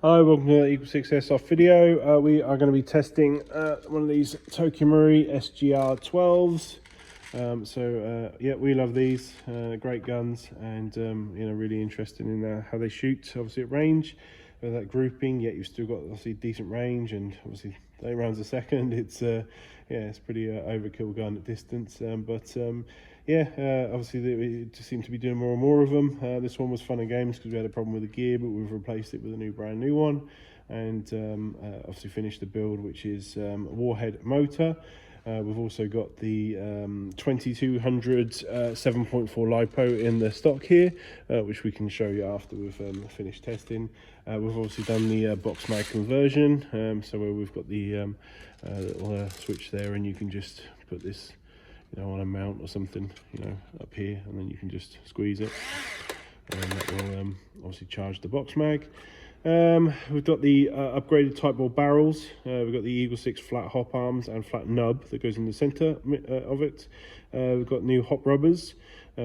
Hi, welcome to the EagleSix Airsoft video. We are going to be testing one of these Tokimori SGR12s. Yeah, we love these, great guns, and really interested in how they shoot, obviously at range, with that grouping, yet you've still got obviously decent range, and obviously 8 rounds a second. It's it's pretty overkill gun at distance, obviously we just seem to be doing more and more of them. This one was fun and games because we had a problem with the gear, but we've replaced it with a brand new one, and obviously finished the build, which is a Warhead motor. We've also got the 2200 7.4 Lipo in the stock here, which we can show you after we've finished testing. We've obviously done the box mag conversion, so where we've got the little switch there, and you can just put this on a mount or something up here, and then you can just squeeze it, and that will obviously charge the box mag. We've got the upgraded type ball barrels. We've got the EagleSix Flat Hop arms and flat nub that goes in the center of it. We've got new hop rubbers,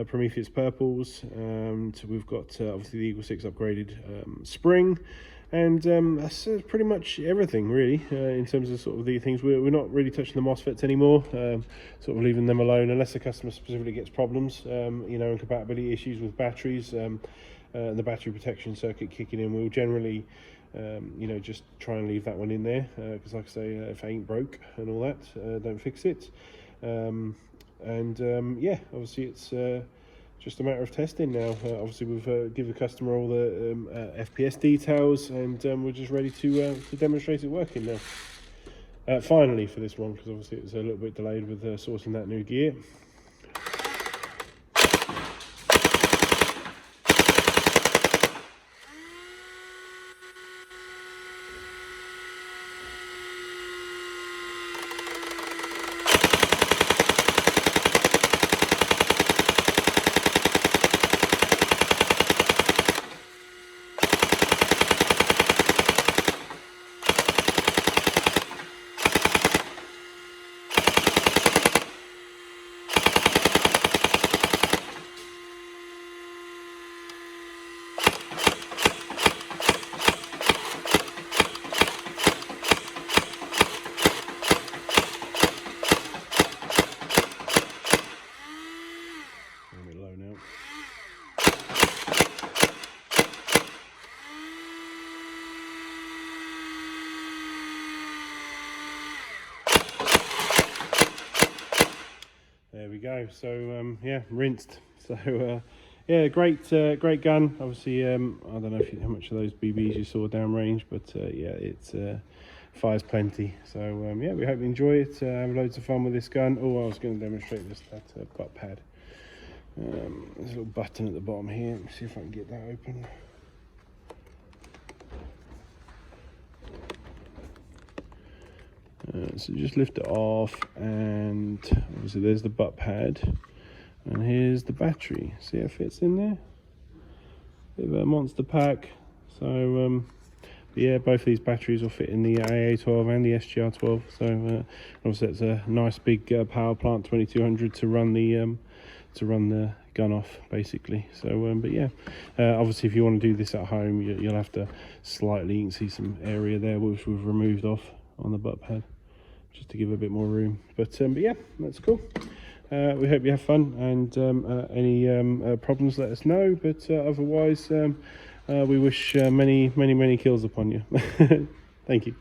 Prometheus purples, and we've got obviously the EagleSix upgraded spring, and that's pretty much everything really in terms of sort of the things. We're not really touching the MOSFETs anymore, sort of leaving them alone unless the customer specifically gets problems, and compatibility issues with batteries. The battery protection circuit kicking in, we'll generally just try and leave that one in there, because like I say, if it ain't broke and all that, don't fix it. Obviously it's just a matter of testing now. Obviously we've given the customer all the FPS details, and we're just ready to demonstrate it working now, finally, for this one, because obviously it was a little bit delayed with sourcing that new gear. There we go. So yeah, rinsed. So yeah, great gun. Obviously, I don't know how much of those BBs you saw downrange, but yeah, it's fires plenty. So yeah, we hope you enjoy it. Have loads of fun with this gun. Oh, I was going to demonstrate that butt pad. There's a little button at the bottom here. Let me see if I can get that open. So just lift it off, and obviously there's the butt pad, and here's the battery. See how it fits in there? Bit of a monster pack. So yeah, both of these batteries will fit in the AA12 and the SGR12. So obviously it's a nice big power plant, 2200 to run the gun off, basically. So but yeah, obviously if you want to do this at home, you'll have to slightly, you can see some area there which we've removed off on the butt pad, just to give a bit more room. But yeah, that's cool. We hope you have fun, and any problems, let us know. But otherwise, we wish many kills upon you. Thank you.